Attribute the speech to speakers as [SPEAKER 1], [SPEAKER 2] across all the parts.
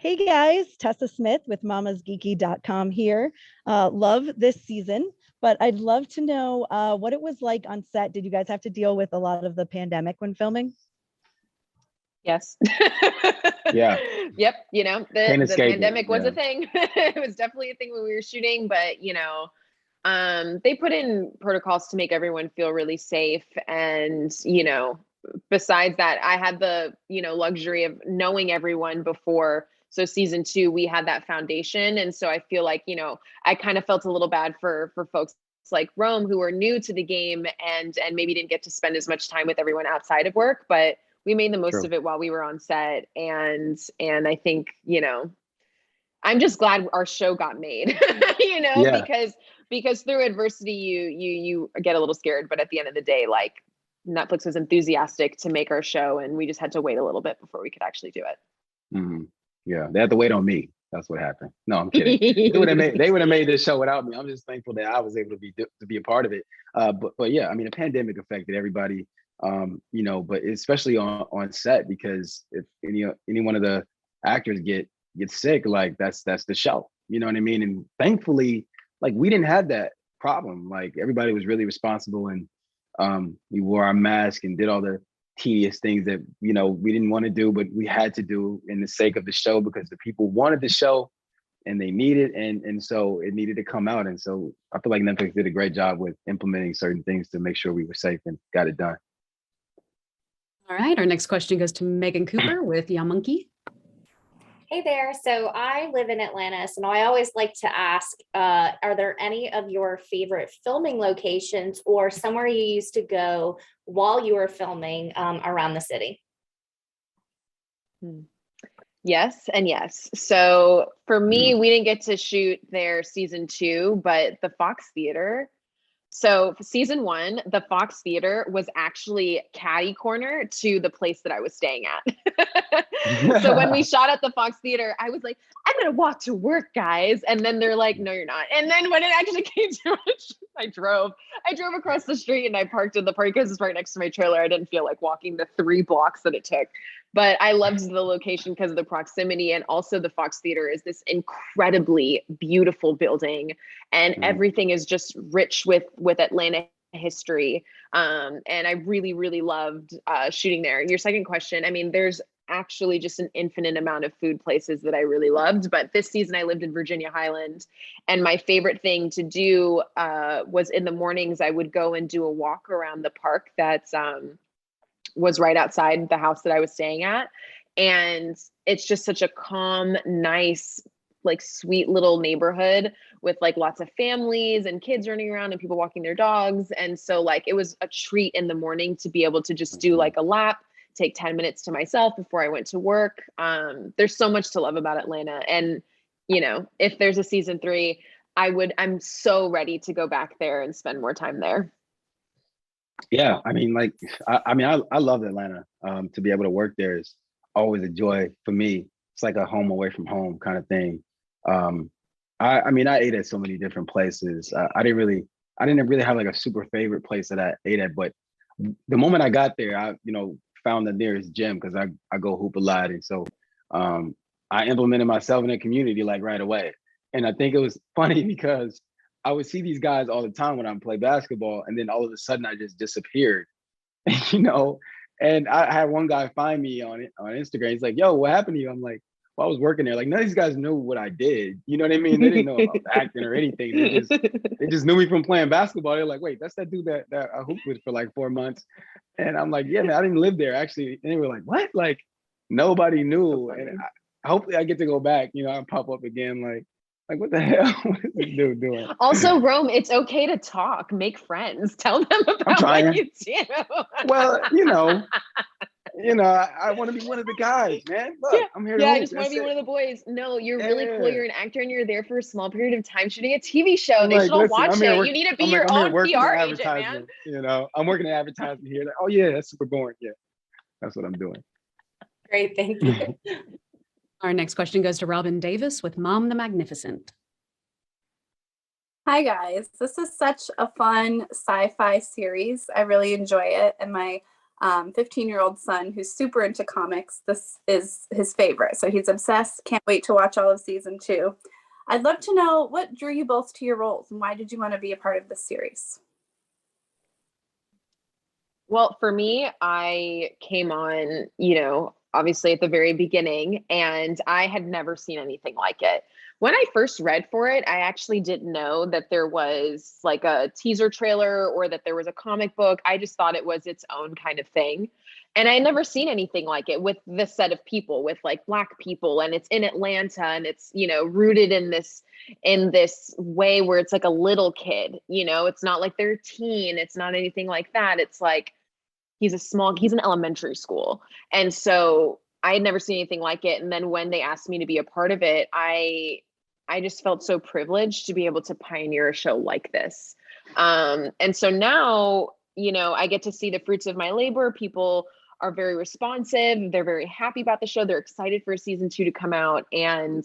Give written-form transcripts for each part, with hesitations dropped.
[SPEAKER 1] Hey guys, Tessa Smith with mamasgeeky.com here. Love this season, but I'd love to know what it was like on set. Did you guys have to deal with a lot of the pandemic when filming?
[SPEAKER 2] Yes.
[SPEAKER 3] Yeah,
[SPEAKER 2] Yep.
[SPEAKER 3] can't
[SPEAKER 2] The
[SPEAKER 3] escape it.
[SPEAKER 2] pandemic was a
[SPEAKER 3] Yeah,
[SPEAKER 2] thing. It was definitely a thing when we were shooting, but they put in protocols to make everyone feel really safe. And, besides that, I had the, luxury of knowing everyone before. So season 2, we had that foundation. And so I feel like, I kind of felt a little bad for folks like Rome who were new to the game and maybe didn't get to spend as much time with everyone outside of work, but we made the most
[SPEAKER 3] true.
[SPEAKER 2] of it while we were on set. And I think, I'm just glad our show got made,
[SPEAKER 3] Yeah.
[SPEAKER 2] because through adversity, you get a little scared, but at the end of the day, like Netflix was enthusiastic to make our show and we just had to wait a little bit before we could actually do
[SPEAKER 3] hmm Yeah, they had to wait on me. That's what happened. No, I'm kidding.
[SPEAKER 2] it.
[SPEAKER 3] They would have made this show without me. I'm just thankful that I was able to be a part of it. But yeah, I mean, the pandemic affected everybody. But especially on set, because if any one of the actors get sick, like that's the show. You know what I mean? And thankfully, like we didn't have that problem. Like everybody was really responsible, and we wore our mask and did all the tedious things that we didn't want to do, but we had to do in the sake of the show because the people wanted the show and they needed and so it needed to come out. And so I feel like Netflix did a great job with implementing certain things to make sure we were safe and got it done.
[SPEAKER 4] All right, our next question goes to Megan Cooper with Ya Monkey.
[SPEAKER 5] Hey there. So I live in Atlanta, so I always like to ask, are there any of your favorite filming locations or somewhere you used to go while you were filming around the city?
[SPEAKER 2] Yes and yes. So for me, we didn't get to shoot their season 2, but the Fox Theater. So for season 1, the Fox Theater was actually catty corner to the place that I was staying at. So when we shot at the Fox Theater, I was like, I'm going to walk to work, guys. And then they're like, no, you're not. And then when it actually came to it, I drove across the street and I parked in the park because it's right next to my trailer. I didn't feel like walking the 3 blocks that it took. But I loved the location because of the proximity. And also the Fox Theater is this incredibly beautiful building. And everything is just rich with Atlanta history. And I really, really loved shooting there. Your second question, I mean, there's actually just an infinite amount of food places that I really loved. But this season I lived in Virginia Highland. And my favorite thing to do was in the mornings, I would go and do a walk around the park that's was right outside the house that I was staying at. And it's just such a calm, nice, like sweet little neighborhood with like lots of families and kids running around and people walking their dogs. And so like, it was a treat in the morning to be able to just do like a lap, take 10 minutes to myself before I went to work. There's so much to love about Atlanta. And, if there's a season 3, I'm so ready to go back there and spend more time there.
[SPEAKER 3] Yeah, I mean, like, I love Atlanta. To be able to work there is always a joy for me. It's like a home away from home kind of thing. I mean, I ate at so many different places. I didn't really have like a super favorite place that I ate at, but the moment I got there, I found the nearest gym because I go hoop a lot, and so I implemented myself in the community like right away. And I think it was funny because I would see these guys all the time when I play basketball, and then all of a sudden I just disappeared, And I had one guy find me on Instagram. He's like, "Yo, what happened to you?" I'm like, "Well, I was working there." Like none of these guys knew what I did. You know what I mean? They didn't know about acting or anything. They just knew me from playing basketball. They're like, "Wait, that's that dude that I hooped with for like 4 months." And I'm like, "Yeah, man, I didn't live there actually." And they were like, "What?" Like nobody knew. And hopefully I get to go back. I pop up again like, what the hell? What is this dude doing?
[SPEAKER 2] Also, Rome, it's okay to talk, make friends, tell them about what you do.
[SPEAKER 3] Well, I want to be one of the guys, man. Look,
[SPEAKER 2] yeah.
[SPEAKER 3] I'm here to
[SPEAKER 2] I just want to be one of the boys. No, you're really cool. You're an actor and you're there for a small period of time shooting a TV show. They should all watch it. You need to be your own PR agent, man.
[SPEAKER 3] I'm working in advertisement here. Like, oh yeah, that's super boring. Yeah, that's what I'm doing.
[SPEAKER 5] Great, thank you.
[SPEAKER 4] Our next question goes to Robin Davis with Mom the Magnificent.
[SPEAKER 6] Hi guys, this is such a fun sci-fi series. I really enjoy it, and my 15-year-old son who's super into comics. This is his favorite. So he's obsessed. Can't wait to watch all of season 2. I'd love to know what drew you both to your roles and why did you want to be a part of this series?
[SPEAKER 2] Well, for me, I came on, obviously at the very beginning, and I had never seen anything like it. When I first read for it, I actually didn't know that there was like a teaser trailer or that there was a comic book. I just thought it was its own kind of thing. And I had never seen anything like it with this set of people, with like Black people, and it's in Atlanta, and it's, rooted in this way where it's like a little kid, it's not like they're a teen. It's not anything like that. It's like, he's in elementary school. And so I had never seen anything like it. And then when they asked me to be a part of it, I just felt so privileged to be able to pioneer a show like this. And so now, I get to see the fruits of my labor. People are very responsive. They're very happy about the show. They're excited for season 2 to come out. And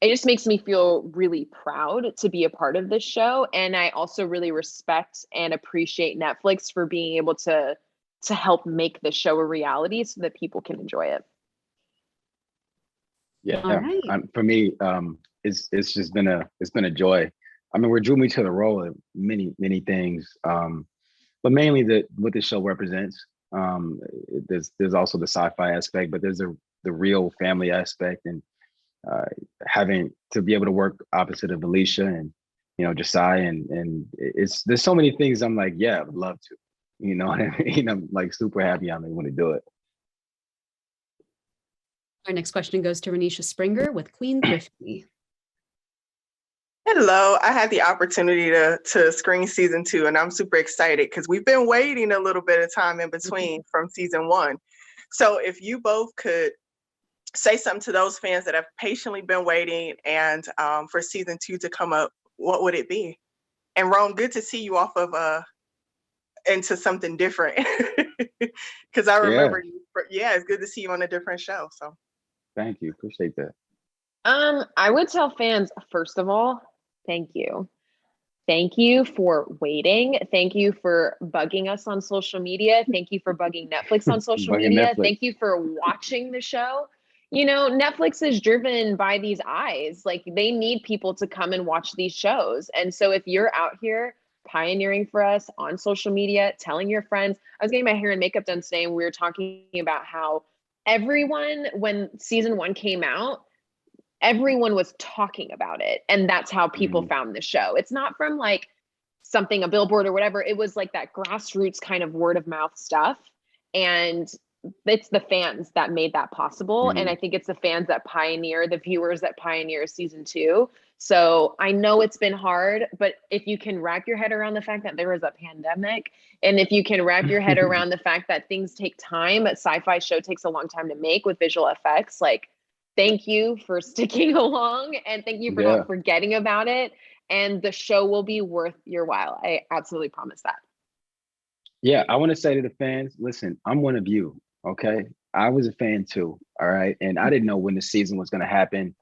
[SPEAKER 2] it just makes me feel really proud to be a part of this show. And I also really respect and appreciate Netflix for being able to help make the show a reality so that people can enjoy it.
[SPEAKER 3] Yeah,
[SPEAKER 4] All right.
[SPEAKER 3] for me, it's just been a joy. I mean, what drew me to the role of many things, but mainly what this show represents. There's also the sci-fi aspect, but there's the real family aspect, and having to be able to work opposite of Alisha and Josiah, and there's so many things I'm like, yeah, I would love to. I'm like super happy I'm able to do it.
[SPEAKER 4] Our next question goes to Renisha Springer with Queen Thrifty.
[SPEAKER 7] Hello, I had the opportunity to screen season 2, and I'm super excited because we've been waiting a little bit of time in between from season 1. So if you both could say something to those fans that have patiently been waiting and for season 2 to come up, what would it be? And Rome, good to see you off of into something different because I remember it's good to see you on a different show. So
[SPEAKER 3] thank you, appreciate that.
[SPEAKER 2] I would tell fans, first of all, thank you for waiting. Thank you for bugging us on social media. Thank you for bugging Netflix on social media.
[SPEAKER 3] Netflix.
[SPEAKER 2] Thank you for watching the show. Netflix is driven by these eyes. Like, they need people to come and watch these shows. And so if you're out here pioneering for us on social media, telling your friends. I was getting my hair and makeup done today, and we were talking about how everyone, when season 1 came out, everyone was talking about it. And that's how people found the show. It's not from like a billboard or whatever. It was like that grassroots kind of word of mouth stuff. And it's the fans that made that possible. And I think it's the fans that pioneer, the viewers that pioneer season 2. So I know it's been hard, but if you can wrap your head around the fact that there was a pandemic, and if you can wrap your head around the fact that things take time, a sci-fi show takes a long time to make with visual effects, like, thank you for sticking along, and thank you for not forgetting about it. And the show will be worth your while. I absolutely promise that.
[SPEAKER 3] Yeah, I want to say to the fans, listen, I'm one of you, okay? I was a fan too, all right? And I didn't know when the season was going to happen.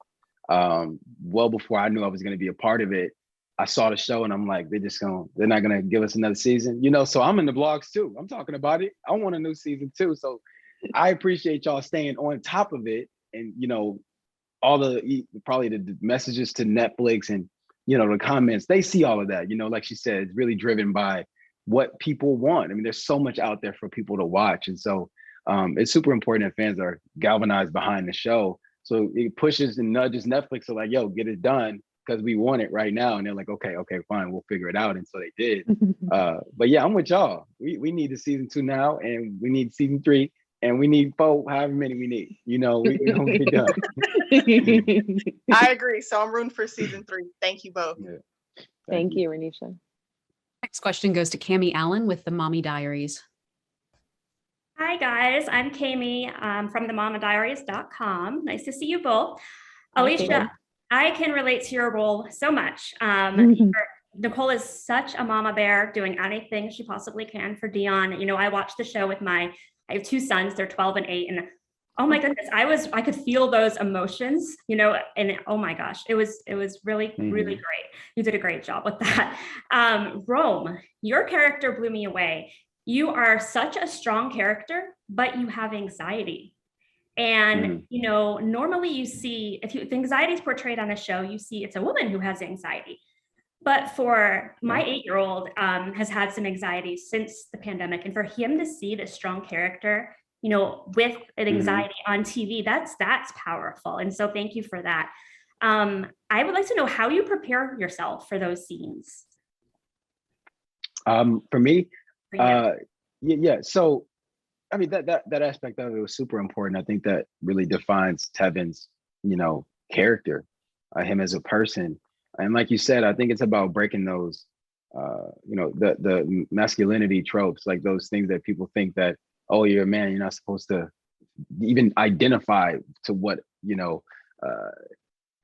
[SPEAKER 3] Well before I knew I was going to be a part of it, I saw the show and I'm like, they're not going to give us another season, so I'm in the blogs too. I'm talking about it. I want a new season too. So I appreciate y'all staying on top of it. And, all probably the messages to Netflix and, the comments, they see all of that, like she said, it's really driven by what people want. I mean, there's so much out there for people to watch. And so it's super important that fans are galvanized behind the show. So it pushes and nudges Netflix to like, yo, get it done because we want it right now. And they're like, okay, fine, we'll figure it out. And so they did. But yeah, I'm with y'all. We need the season 2 now, and we need season 3, and we need 4, however many we need. We gonna get done.
[SPEAKER 7] I agree. So I'm rooting for season 3. Thank you both.
[SPEAKER 3] Yeah.
[SPEAKER 2] Thank you, Renisha.
[SPEAKER 4] Next question goes to Cammie Allen with the Mommy Diaries.
[SPEAKER 8] Hi guys, I'm Kami from themamadiaries.com. Nice to see you both. Alisha, I can relate to your role so much. Nicole is such a mama bear, doing anything she possibly can for Dion. I watched the show with I have 2 sons, they're 12 and 8, and oh my goodness, I could feel those emotions, and oh my gosh, it was really, really great. You did a great job with that. Rome, your character blew me away. you are such a strong character, but you have anxiety. And, you know, normally you see, if anxiety is portrayed on a show, you see it's a woman who has anxiety. But for my 8-year-old has had some anxiety since the pandemic. And for him to see this strong character, you know, with an anxiety on TV, that's powerful. And so thank you for that. I would like to know how you prepare yourself for those scenes.
[SPEAKER 3] For me, yeah. So, I mean, that aspect of it was super important. I think that really defines Tevin's, you know, character, him as a person. And like you said, I think it's about breaking those, you know, the masculinity tropes, like those things that people think that, oh, you're a man, you're not supposed to even identify to what, you know,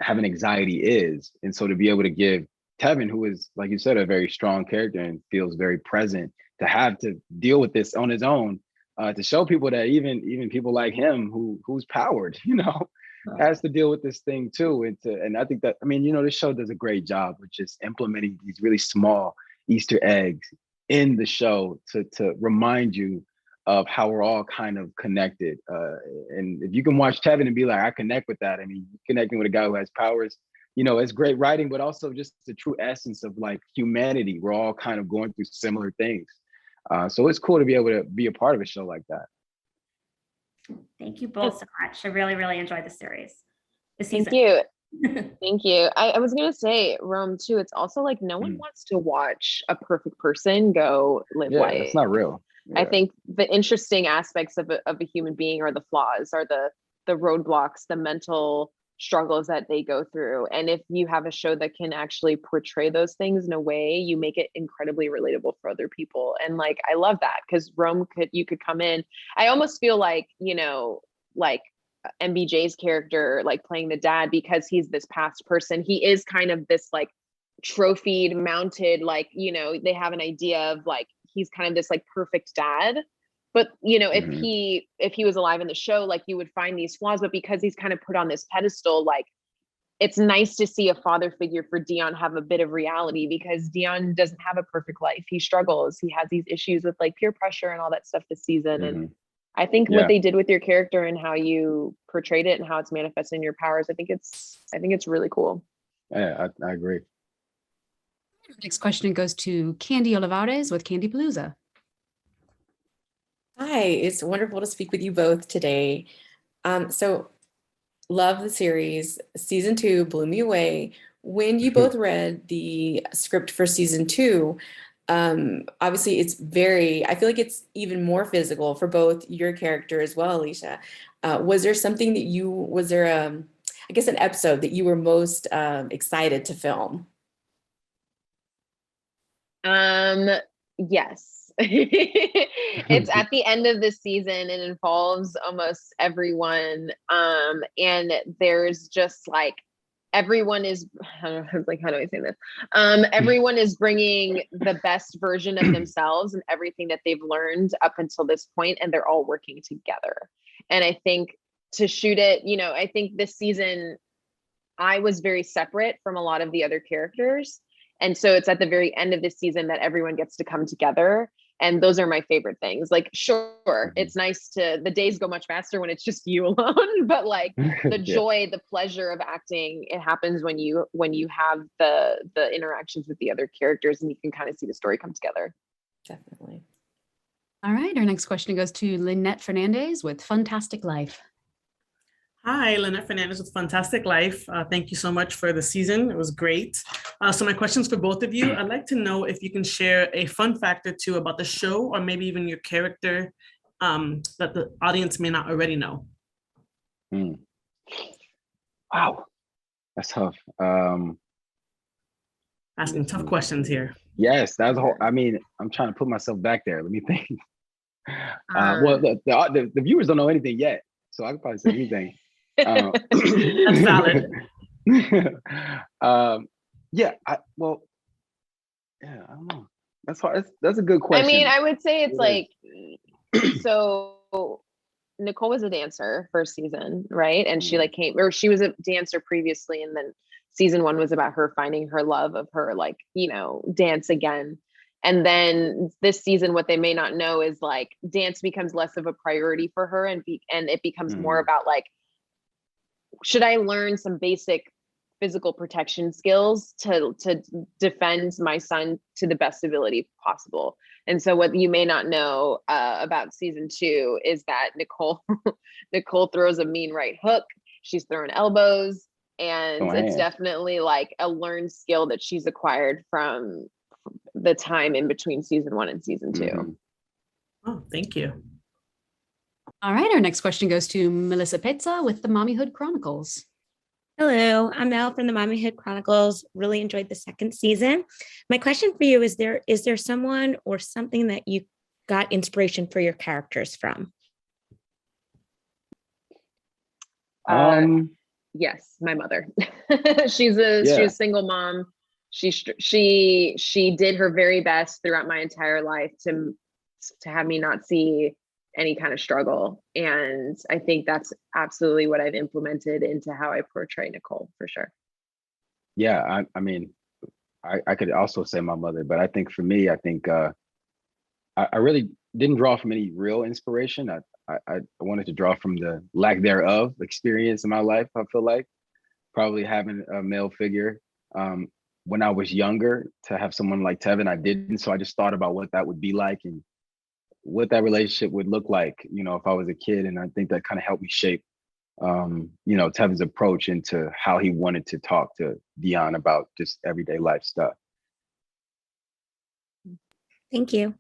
[SPEAKER 3] having anxiety is. And so to be able to give Tevin, who is, like you said, a very strong character and feels very present, to have to deal with this on his own, to show people that even people like him who's powered, you know, has to deal with this thing too. And I think that, I mean, you know, this show does a great job with just implementing these really small Easter eggs in the show to remind you of how we're all kind of connected. And if you can watch Tevin and be like, I connect with that. I mean, connecting with a guy who has powers, you know, it's great writing, but also just the true essence of like humanity. We're all kind of going through similar things. So it's cool to be able to be a part of a show like that.
[SPEAKER 8] Thank you both so much. I really, really enjoyed the series.
[SPEAKER 2] Thank you. Thank you. I was going to say, Rome, too, it's also like no one wants to watch a perfect person go live life.
[SPEAKER 3] It's not real.
[SPEAKER 2] I think the interesting aspects of a human being are the flaws, are the roadblocks, the mental struggles that they go through. And if you have a show that can actually portray those things in a way, you make it incredibly relatable for other people. And like, I love that, because you could come in. I almost feel like, you know, like MBJ's character, like playing the dad, because he's this past person. He is kind of this like trophied, mounted, like, you know, they have an idea of like, he's kind of this like perfect dad. But, you know, if he was alive in the show, like you would find these flaws, but because he's kind of put on this pedestal, like it's nice to see a father figure for Dion have a bit of reality, because Dion doesn't have a perfect life. He struggles. He has these issues with like peer pressure and all that stuff this season. And I think what they did with your character and how you portrayed it and how it's manifested in your powers, I think it's really cool.
[SPEAKER 3] Yeah, I agree.
[SPEAKER 4] Next question goes to Candy Olivares with Candy Palooza.
[SPEAKER 9] Hi, it's wonderful to speak with you both today. So love the series. Season 2 blew me away. When you both read the script for season 2, obviously I feel like it's even more physical for both your character as well, Alisha. Was there something that I guess an episode that you were most excited to film?
[SPEAKER 2] Yes. It's at the end of the season. It involves almost everyone. And there's just like, everyone is, how do I say this? Everyone is bringing the best version of themselves and everything that they've learned up until this point, and they're all working together. And I think to shoot it, you know, I think this season I was very separate from a lot of the other characters. And so it's at the very end of this season that everyone gets to come together. And those are my favorite things. Like, sure, it's nice the days go much faster when it's just you alone, but like the joy, the pleasure of acting, it happens when you have the interactions with the other characters and you can kind of see the story come together.
[SPEAKER 9] Definitely.
[SPEAKER 4] All right, our next question goes to Lynette Fernandez with Fantastic Life.
[SPEAKER 10] Hi, Lynette Fernandez with Fantastic Life. Thank you so much for the season. It was great. So my questions for both of you. I'd like to know if you can share a fun fact or two about the show, or maybe even your character, that the audience may not already know.
[SPEAKER 3] Wow, that's tough.
[SPEAKER 10] Asking tough questions here.
[SPEAKER 3] Yes, that's whole. I mean, I'm trying to put myself back there. Let me think. Well, the viewers don't know anything yet, so I can probably say anything.
[SPEAKER 10] That's valid.
[SPEAKER 3] I don't know. That's hard. That's a good question.
[SPEAKER 2] I mean, I would say it's like, so Nicole was a dancer first season, right? And she like she was a dancer previously, and then season 1 was about her finding her love of her, like, you know, dance again. And then this season, what they may not know is like dance becomes less of a priority for her, and it becomes more about like, should I learn some basic physical protection skills to defend my son to the best ability possible. And so what you may not know about season 2 is that Nicole throws a mean right hook. She's throwing elbows, and it's definitely like a learned skill that she's acquired from the time in between season 1 and season 2.
[SPEAKER 10] Oh, thank you.
[SPEAKER 4] All right, our next question goes to Melissa Pezza with the Mommyhood Chronicles.
[SPEAKER 11] Hello, I'm Mel from the Mommyhood Chronicles. Really enjoyed the second season. My question for you is there someone or something that you got inspiration for your characters from?
[SPEAKER 2] Yes, my mother. She's a single mom. She did her very best throughout my entire life to have me not see any kind of struggle. And I think that's absolutely what I've implemented into how I portray Nicole, for sure.
[SPEAKER 3] Yeah, I mean, I could also say my mother, but I think for me, I really didn't draw from any real inspiration. I wanted to draw from the lack thereof experience in my life. I feel like probably having a male figure when I was younger, to have someone like Tevin, I didn't. So I just thought about what that would be like and what that relationship would look like, if I was a kid. And I think that kind of helped me shape, Tevin's approach into how he wanted to talk to Dion about just everyday life stuff.
[SPEAKER 11] Thank you.